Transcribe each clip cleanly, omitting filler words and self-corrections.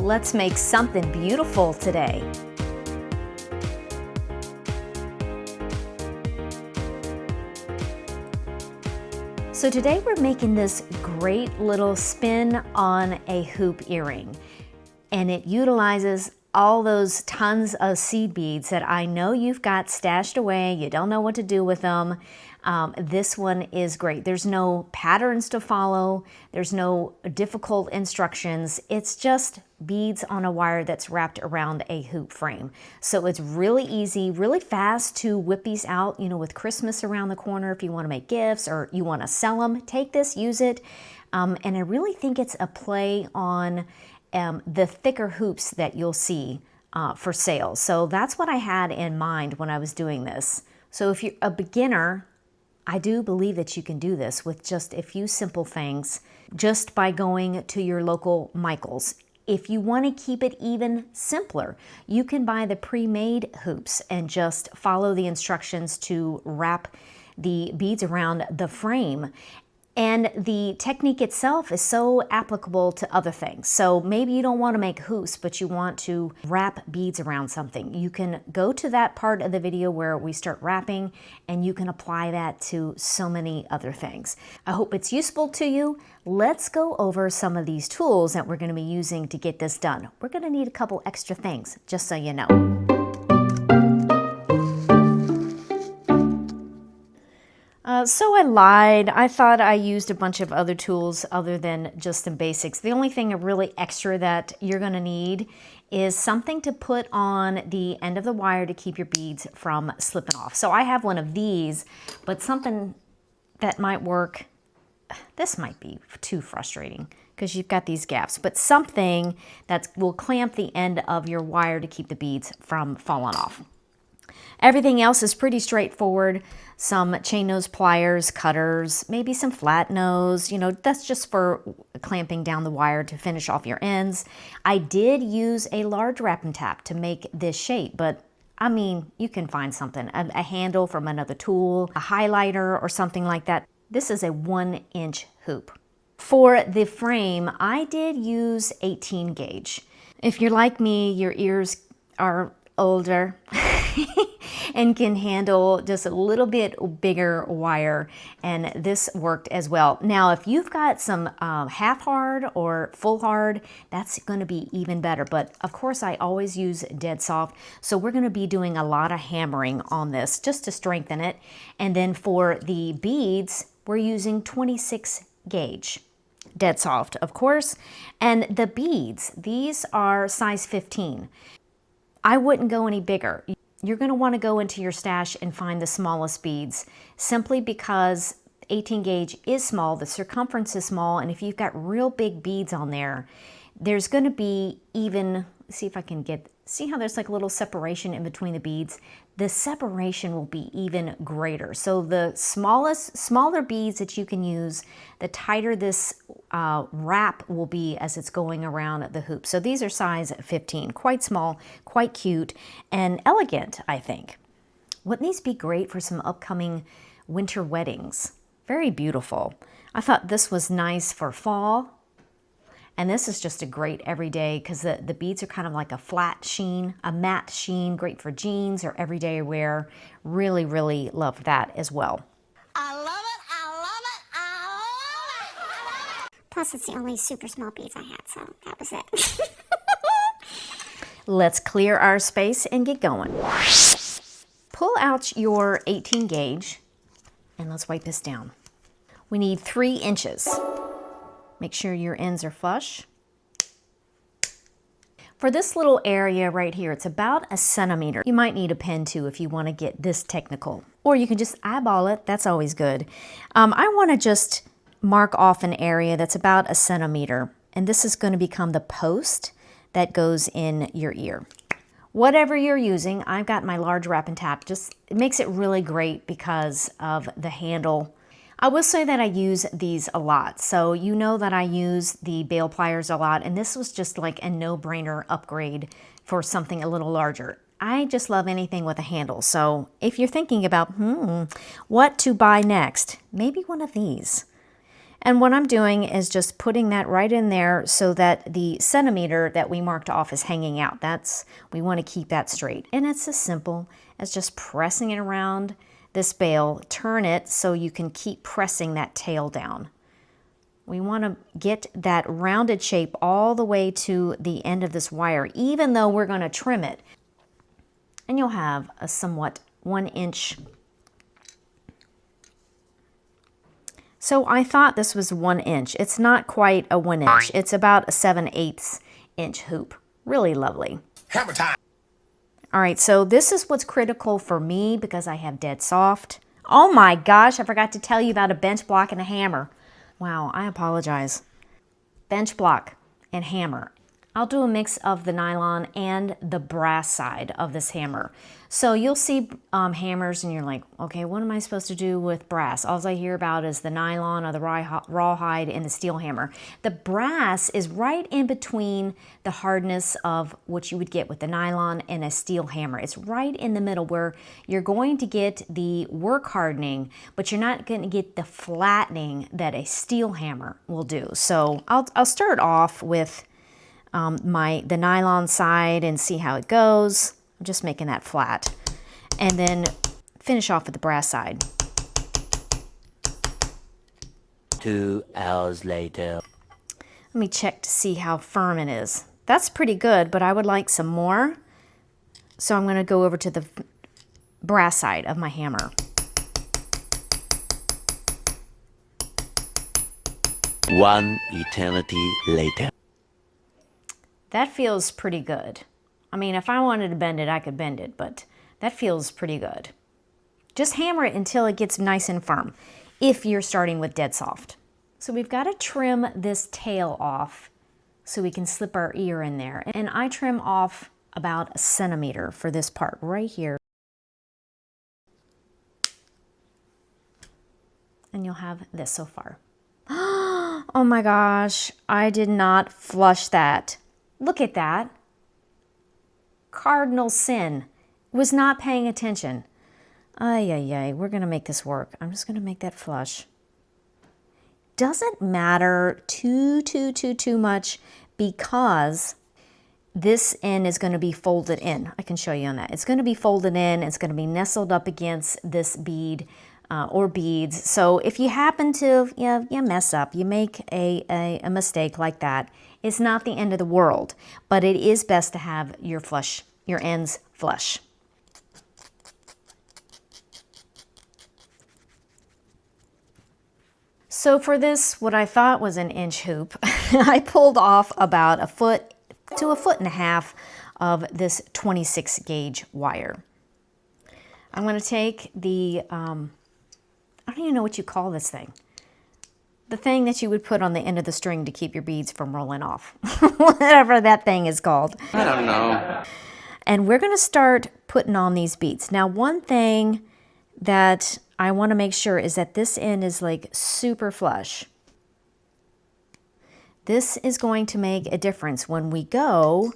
Let's make something beautiful today. So today we're making this great little spin on a hoop earring, and it utilizes all those tons of seed beads that I know you've got stashed away. You don't know what to do with them. This one is great. There's no patterns to follow. There's no difficult instructions. It's just beads on a wire that's wrapped around a hoop frame. So it's really easy, really fast to whip these out, you know, with Christmas around the corner. If you want to make gifts or you want to sell them, take this, use it. And I really think it's a play on the thicker hoops that you'll see for sale. So that's what I had in mind when I was doing this. So if you're a beginner, I do believe that you can do this with just a few simple things, just by going to your local Michael's. If you want to keep it even simpler, you can buy the pre-made hoops and just follow the instructions to wrap the beads around the frame. And the technique itself is so applicable to other things. So maybe you don't want to make hoops, but you want to wrap beads around something. You can go to that part of the video where we start wrapping, and you can apply that to so many other things. I hope it's useful to you. Let's go over some of these tools that we're going to be using to get this done. We're going to need a couple extra things, just so you know. So I lied. I thought I used a bunch of other tools other than just some basics. The only thing really extra that you're going to need is something to put on the end of the wire to keep your beads from slipping off. So I have one of these, but something that might work, this might be too frustrating because you've got these gaps, but something that will clamp the end of your wire to keep the beads from falling off. Everything else is pretty straightforward. Some chain nose pliers, cutters, maybe some flat nose, you know, that's just for clamping down the wire to finish off your ends. I did use a large wrap and tap to make this shape, but I mean, you can find something, a handle from another tool, a highlighter or something like that. This is a 1-inch hoop. For the frame, I did use 18 gauge. If you're like me, your ears are older and can handle just a little bit bigger wire, and this worked as well. Now if you've got some half hard or full hard, that's going to be even better, but of course I always use dead soft, so we're going to be doing a lot of hammering on this just to strengthen it. And then for the beads, we're using 26 gauge dead soft, of course. And the beads, these are size 15. I wouldn't go any bigger. You're going to want to go into your stash and find the smallest beads, simply because 18 gauge is small, the circumference is small, and if you've got real big beads on there, there's going to be even, see if I can see how there's like a little separation in between the beads? The separation will be even greater. So the smaller beads that you can use, the tighter this wrap will be as it's going around the hoop. So these are size 15, quite small, quite cute, and elegant, I think. Wouldn't these be great for some upcoming winter weddings? Very beautiful. I thought this was nice for fall. And this is just a great everyday, because the beads are kind of like a flat sheen, a matte sheen, great for jeans or everyday wear. Really, really love that as well. I love it, I love it, I love it, I love it. Plus, it's the only super small beads I had, so that was it. Let's clear our space and get going. Pull out your 18 gauge and let's wipe this down. We need 3 inches. Make sure your ends are flush. For this little area right here, it's about a centimeter. You might need a pen too if you want to get this technical. Or you can just eyeball it, that's always good. I want to just mark off an area that's about a centimeter. And this is going to become the post that goes in your ear. Whatever you're using, I've got my large wrap and tap. Just, it makes it really great because of the handle. I will say that I use these a lot. So you know that I use the bail pliers a lot, and this was just like a no-brainer upgrade for something a little larger. I just love anything with a handle. So if you're thinking about, what to buy next, maybe one of these. And what I'm doing is just putting that right in there so that the centimeter that we marked off is hanging out. We want to keep that straight. And it's as simple as just pressing it around this bail. Turn it so you can keep pressing that tail down. We want to get that rounded shape all the way to the end of this wire, even though we're going to trim it. And you'll have a somewhat 1 inch. So I thought this was 1 inch. It's not quite a 1 inch. It's about a 7/8 inch hoop. Really lovely. Hammer time. All right, so this is what's critical for me because I have dead soft. Oh my gosh, I forgot to tell you about a bench block and a hammer. Wow, I apologize. Bench block and hammer. I'll do a mix of the nylon and the brass side of this hammer. So you'll see hammers and you're like, okay, what am I supposed to do with brass? All I hear about is the nylon or the rawhide and the steel hammer. The brass is right in between the hardness of what you would get with the nylon and a steel hammer. It's right in the middle where you're going to get the work hardening, but you're not going to get the flattening that a steel hammer will do. So I'll start off with the nylon side and see how it goes. I'm just making that flat. And then finish off with the brass side. 2 hours later. Let me check to see how firm it is. That's pretty good, but I would like some more. So I'm going to go over to the brass side of my hammer. One eternity later. That feels pretty good. I mean, if I wanted to bend it, I could bend it, but that feels pretty good. Just hammer it until it gets nice and firm, if you're starting with dead soft. So we've got to trim this tail off so we can slip our ear in there. And I trim off about 1 centimeter for this part right here. And you'll have this so far. Oh my gosh, I did not flush that. Look at that. Cardinal sin. Was not paying attention. Ay, ay, ay. We're going to make this work. I'm just going to make that flush. Doesn't matter too much because this end is going to be folded in. I can show you on that. It's going to be folded in. It's going to be nestled up against this bead or beads. So if you happen to you mess up, you make a mistake like that, it's not the end of the world, but it is best to have your ends flush. So for this, what I thought was an inch hoop, I pulled off about 1 foot to 1.5 feet of this 26 gauge wire. I'm going to take the, I don't even know what you call this thing. The thing that you would put on the end of the string to keep your beads from rolling off. Whatever that thing is called. I don't know. And we're going to start putting on these beads. Now, one thing that I want to make sure is that this end is like super flush. This is going to make a difference when we go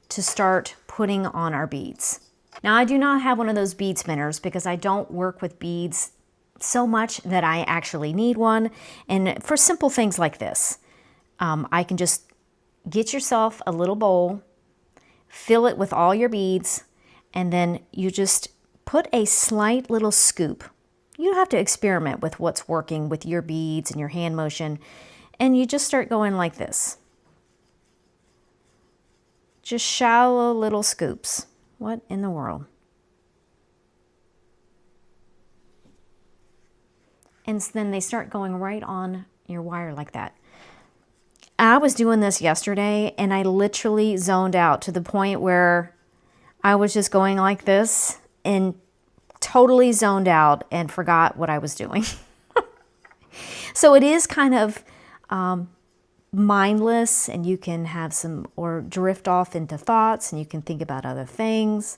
to start putting on our beads. Now, I do not have one of those bead spinners because I don't work with beads so much that I actually need one. And for simple things like this, I can just get yourself a little bowl, fill it with all your beads, and then you just put a slight little scoop. You don't have to experiment with what's working with your beads and your hand motion, and you just start going like this. Just shallow little scoops. What in the world? And then they start going right on your wire like that. I was doing this yesterday and I literally zoned out to the point where I was just going like this and totally zoned out and forgot what I was doing. So it is kind of mindless, and you can have some, or drift off into thoughts, and you can think about other things.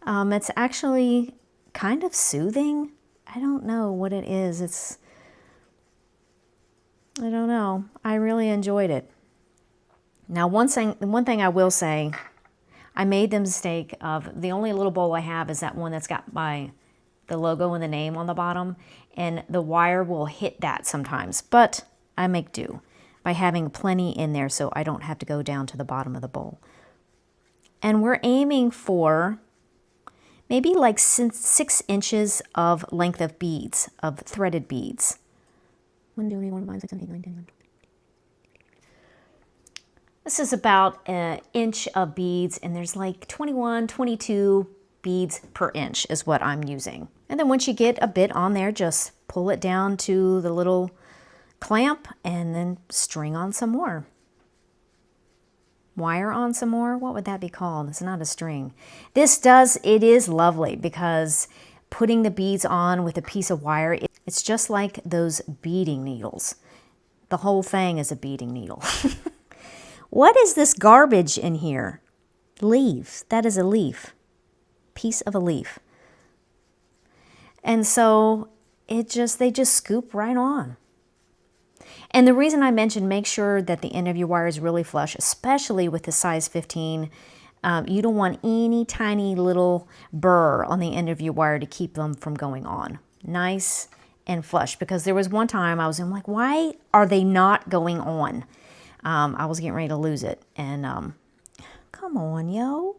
It's actually kind of soothing. I don't know what it is. I don't know. I really enjoyed it. Now, one thing I will say, I made the mistake of, the only little bowl I have is that one that's got my the logo and the name on the bottom, and the wire will hit that sometimes, but I make do by having plenty in there so I don't have to go down to the bottom of the bowl. And we're aiming for maybe like 6 inches of length of beads, of threaded beads. 1, 2, 3, 4, 5, 6, 7, 8, 9, 10, 11. This is about an inch of beads, and there's like 21, 22 beads per inch is what I'm using. And then once you get a bit on there, just pull it down to the little clamp and then string on some more. Wire on some more? What would that be called? It's not a string. It is lovely because putting the beads on with a piece of wire, it's just like those beading needles. The whole thing is a beading needle. What is this garbage in here? Leaves. That is a leaf. Piece of a leaf. And so they just scoop right on. And the reason I mentioned make sure that the end of your wire is really flush, especially with the size 15, you don't want any tiny little burr on the end of your wire to keep them from going on. Nice and flush, because there was one time I'm like, why are they not going on? I was getting ready to lose it. And come on, yo.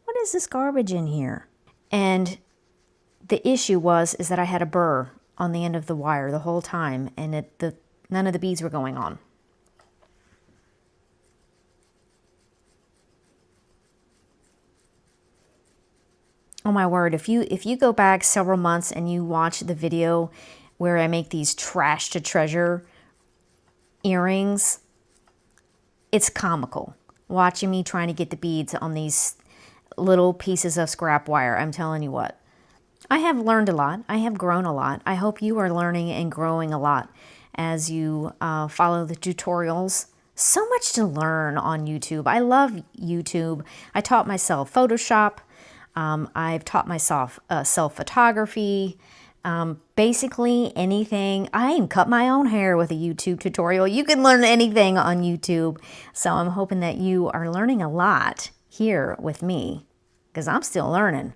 What is this garbage in here? And the issue is that I had a burr on the end of the wire the whole time, and none of the beads were going on. Oh my word, if you go back several months and you watch the video where I make these trash to treasure earrings, it's comical watching me trying to get the beads on these little pieces of scrap wire. I'm telling you what. I have learned a lot. I have grown a lot. I hope you are learning and growing a lot as you follow the tutorials. So much to learn on YouTube. I love YouTube. I taught myself Photoshop. I've taught myself self-photography. Basically anything. I even cut my own hair with a YouTube tutorial. You can learn anything on YouTube. So I'm hoping that you are learning a lot here with me, because I'm still learning.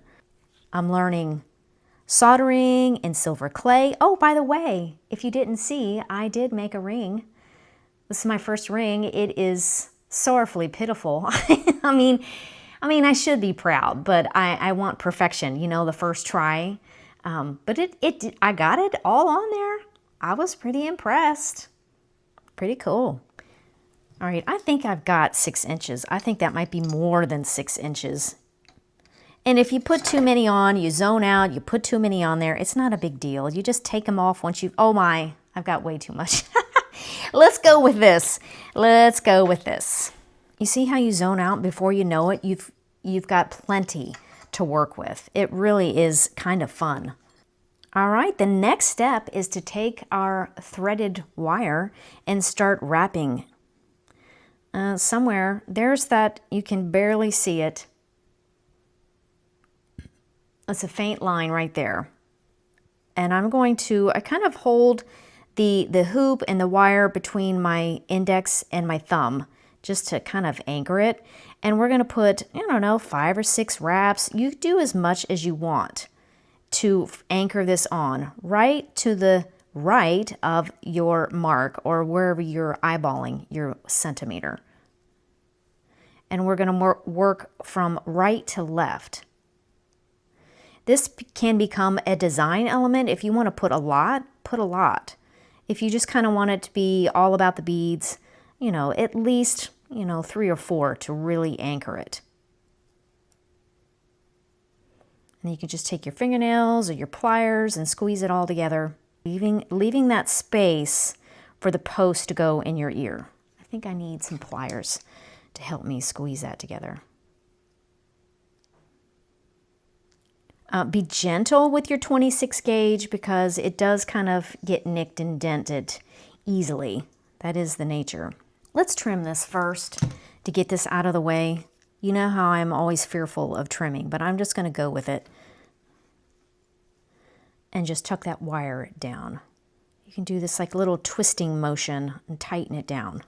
I'm learning soldering in silver clay. Oh, by the way, if you didn't see, I did make a ring. This is my first ring. It is sorrowfully pitiful. I mean, I should be proud, but I want perfection, you know, the first try. But I got it all on there. I was pretty impressed. Pretty cool. All right, I think I've got 6 inches. I think that might be more than 6 inches. And if you put too many on, you zone out, you put too many on there, it's not a big deal. You just take them off once oh my, I've got way too much. Let's go with this. Let's go with this. You see how you zone out before you know it? You've got plenty to work with. It really is kind of fun. All right, the next step is to take our threaded wire and start wrapping. Somewhere, there's that, you can barely see it. It's a faint line right there. And I kind of hold the hoop and the wire between my index and my thumb just to kind of anchor it. And we're gonna put, I don't know, 5 or 6 wraps. You do as much as you want to anchor this on, right to the right of your mark or wherever you're eyeballing your centimeter. And we're gonna work from right to left. This can become a design element. If you want to put a lot, put a lot. If you just kind of want it to be all about the beads, you know, at least, 3 or 4 to really anchor it. And you can just take your fingernails or your pliers and squeeze it all together, leaving that space for the post to go in your ear. I think I need some pliers to help me squeeze that together. Be gentle with your 26 gauge because it does kind of get nicked and dented easily. That is the nature. Let's trim this first to get this out of the way. You know how I'm always fearful of trimming, but I'm just going to go with it and just tuck that wire down. You can do this like little twisting motion and tighten it down.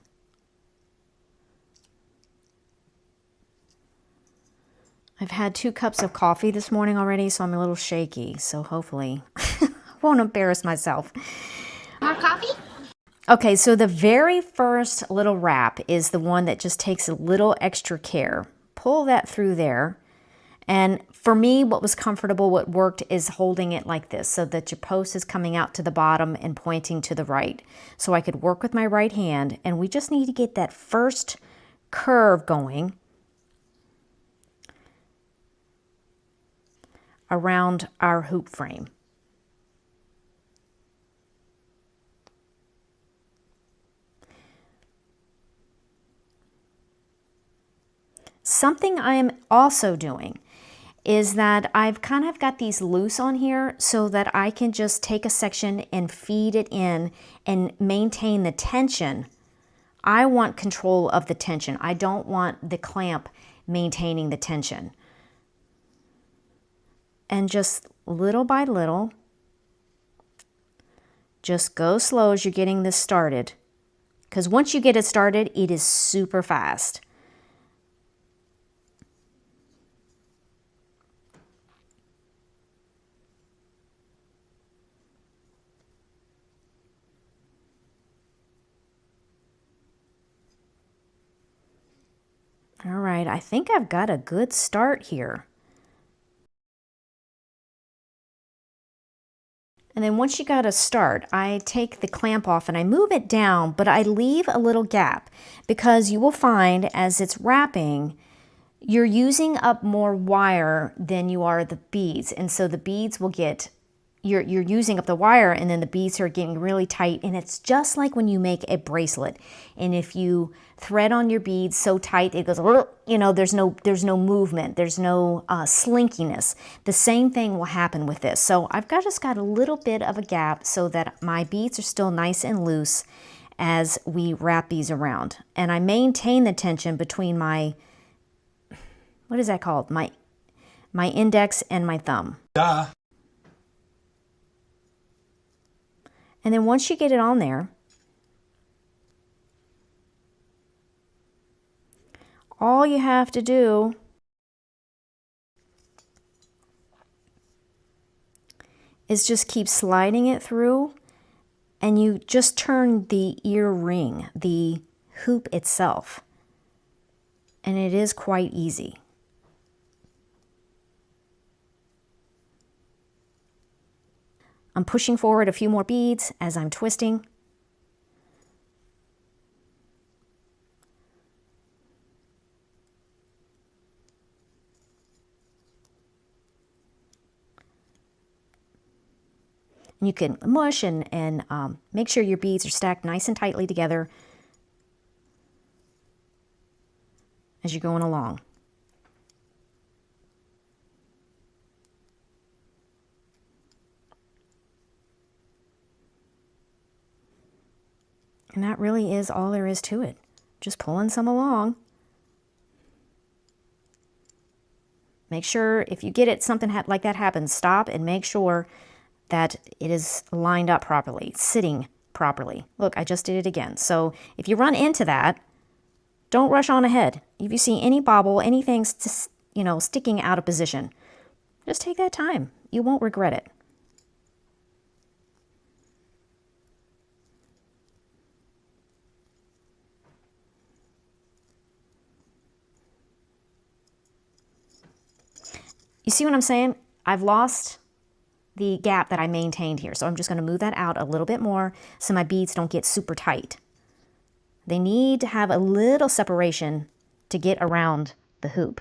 I've had 2 cups of coffee this morning already, so I'm a little shaky. So hopefully I won't embarrass myself. More coffee? Okay, so the very first little wrap is the one that just takes a little extra care. Pull that through there. And for me, what was comfortable, what worked, is holding it like this so that your post is coming out to the bottom and pointing to the right. So I could work with my right hand, and we just need to get that first curve going around our hoop frame. Something I am also doing is that I've kind of got these loose on here so that I can just take a section and feed it in and maintain the tension. I want control of the tension. I don't want the clamp maintaining the tension. And just little by little, just go slow as you're getting this started. Because once you get it started, it is super fast. All right, I think I've got a good start here. And then once you got a start, I take the clamp off and I move it down, but I leave a little gap because you will find as it's wrapping, you're using up more wire than you are the beads. And so the beads will get, you're using up the wire, and then the beads are getting really tight. And it's just like when you make a bracelet. And if you thread on your beads so tight, it goes, you know, there's no movement. There's no slinkiness. The same thing will happen with this. So I've just got a little bit of a gap so that my beads are still nice and loose as we wrap these around. And I maintain the tension between my, what is that called? My index and my thumb. Duh. And then once you get it on there, all you have to do is just keep sliding it through, and you just turn the ear ring, the hoop itself. And it is quite easy. I'm pushing forward a few more beads as I'm twisting. And you can mush and make sure your beads are stacked nice and tightly together as you're going along. And that really is all there is to it. Just pulling some along. Make sure if you get it, something like that happens, stop and make sure that it is lined up properly, sitting properly. Look, I just did it again. So if you run into that, don't rush on ahead. If you see any bobble, anything sticking out of position, just take that time. You won't regret it. You see what I'm saying? I've lost the gap that I maintained here. So I'm just going to move that out a little bit more so my beads don't get super tight. They need to have a little separation to get around the hoop.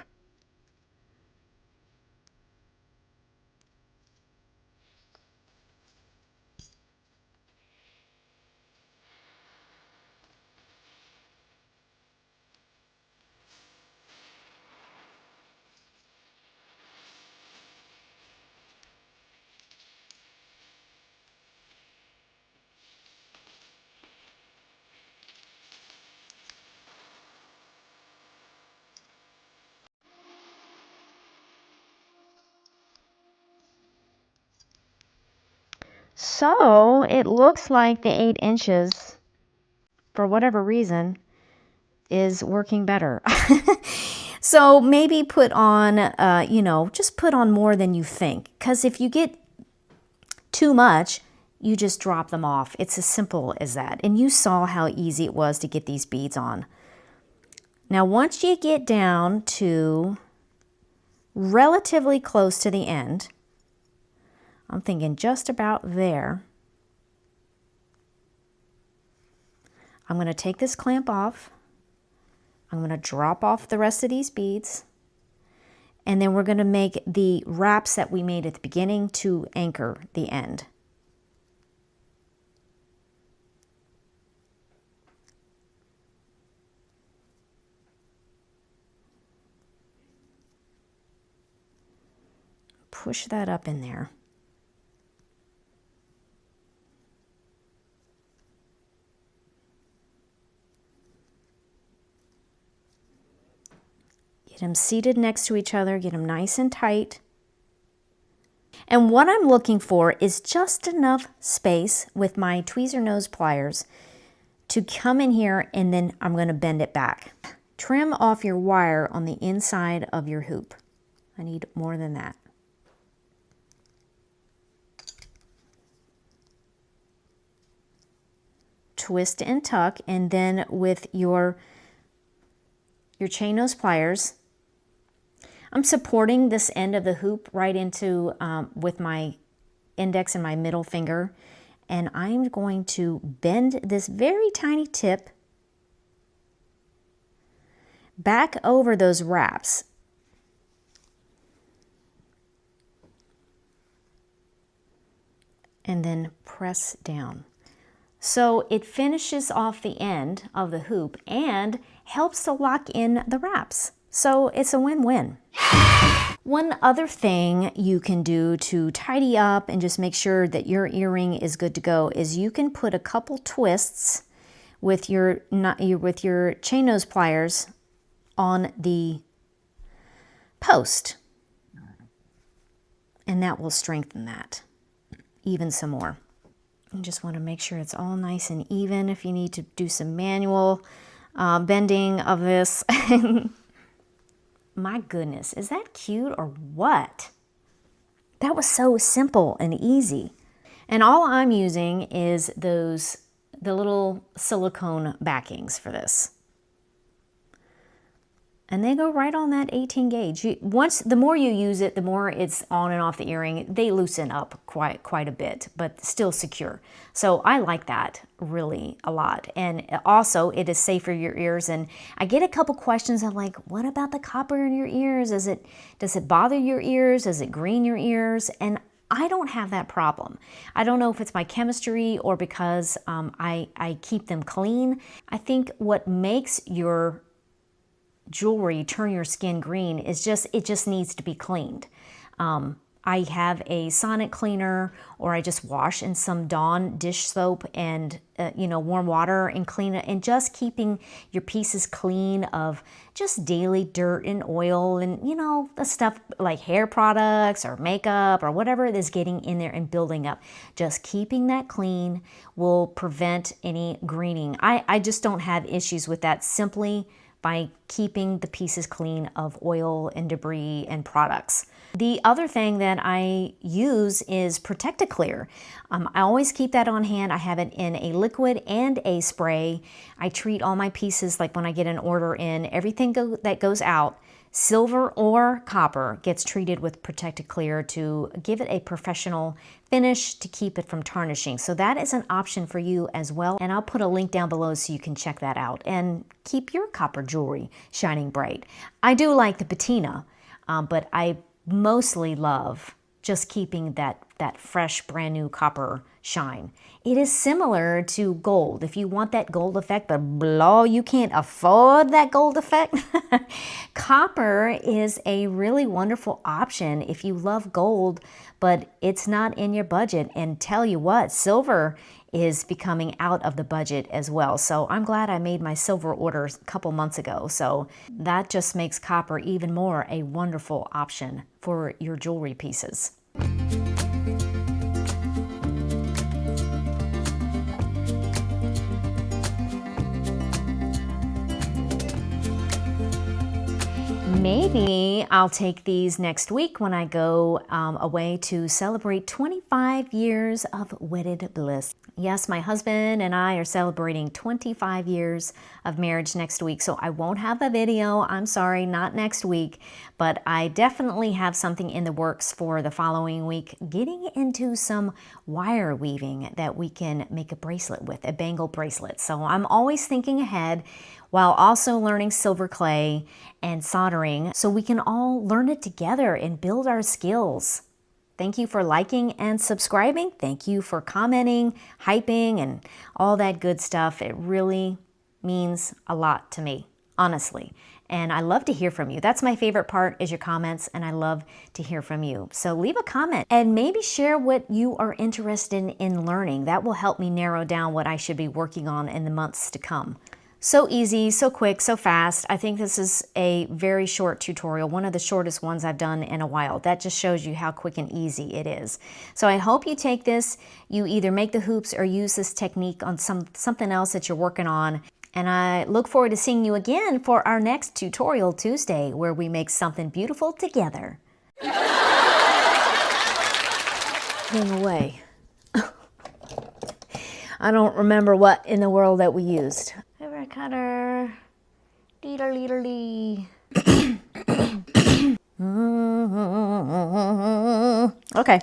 So it looks like the 8 inches, for whatever reason, is working better. So maybe put on, you know, just put on more than you think. Because if you get too much, you just drop them off. It's as simple as that. And you saw how easy it was to get these beads on. Now, once you get down to relatively close to the end, I'm thinking just about there, I'm going to take this clamp off. I'm going to drop off the rest of these beads. And then we're going to make the wraps that we made at the beginning to anchor the end. Push that up in there. Get them seated next to each other, get them nice and tight. And what I'm looking for is just enough space with my tweezer nose pliers to come in here, and then I'm going to bend it back. Trim off your wire on the inside of your hoop. I need more than that. Twist and tuck, and then with your chain nose pliers, I'm supporting this end of the hoop right into with my index and my middle finger, and I'm going to bend this very tiny tip back over those wraps. And then press down. So it finishes off the end of the hoop and helps to lock in the wraps. So it's a win-win. One other thing you can do to tidy up and just make sure that your earring is good to go is you can put a couple twists with your chain nose pliers on the post, and that will strengthen that even some more. You just want to make sure it's all nice and even. If you need to do some manual bending of this. My goodness, is that cute or what? That was so simple and easy. And all I'm using is the little silicone backings for this. And they go right on that 18 gauge. The more you use it, the more it's on and off the earring. They loosen up quite a bit, but still secure. So I like that really a lot. And also it is safe for your ears. And I get a couple questions of like, what about the copper in your ears? Does it bother your ears? Does it green your ears? And I don't have that problem. I don't know if it's my chemistry or because I keep them clean. I think what makes your jewelry turn your skin green is it just needs to be cleaned. I have a sonic cleaner, or I just wash in some Dawn dish soap and warm water and clean it, and just keeping your pieces clean of just daily dirt and oil and the stuff like hair products or makeup or whatever it is getting in there and building up. Just keeping that clean will prevent any greening. I just don't have issues with that simply by keeping the pieces clean of oil and debris and products. The other thing that I use is Protect-A-Clear. I always keep that on hand. I have it in a liquid and a spray. I treat all my pieces, like when I get an order in, everything that goes out, silver or copper, gets treated with Protect-A-Clear to give it a professional finish to keep it from tarnishing. So that is an option for you as well. And I'll put a link down below so you can check that out and keep your copper jewelry shining bright. I do like the patina, but I mostly love just keeping that fresh, brand new copper shine. It is similar to gold. If you want that gold effect, but you can't afford that gold effect, copper is a really wonderful option if you love gold, but it's not in your budget. And tell you what, silver is becoming out of the budget as well. So I'm glad I made my silver order a couple months ago. So that just makes copper even more a wonderful option for your jewelry pieces. Maybe I'll take these next week when I go away to celebrate 25 years of wedded bliss. Yes, my husband and I are celebrating 25 years of marriage next week, so I won't have a video. I'm sorry, not next week, but I definitely have something in the works for the following week, getting into some wire weaving that we can make a bracelet with, a bangle bracelet. So I'm always thinking ahead while also learning silver clay and soldering so we can all learn it together and build our skills. Thank you for liking and subscribing. Thank you for commenting, hyping, and all that good stuff. It really means a lot to me, honestly. And I love to hear from you. That's my favorite part, is your comments, and I love to hear from you. So leave a comment and maybe share what you are interested in learning. That will help me narrow down what I should be working on in the months to come. So easy, so quick, so fast. I think this is a very short tutorial, one of the shortest ones I've done in a while. That just shows you how quick and easy it is. So I hope you take this, you either make the hoops or use this technique on something else that you're working on. And I look forward to seeing you again for our next Tutorial Tuesday, where we make something beautiful together. Hang away. I don't remember what in the world that we used. Fabric cutter. Dee-da-lee-da-lee. Okay.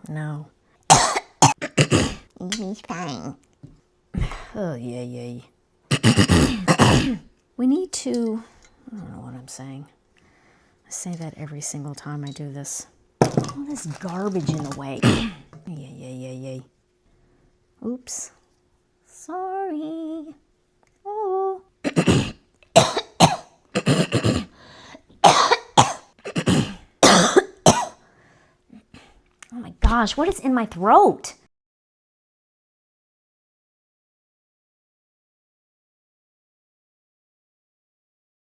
No. He's fine. Oh, yay. We need to, I don't know what I'm saying. I say that every single time I do this. All this garbage in the way. Yay. Oops. Sorry. Oh. Oh my gosh, what is in my throat?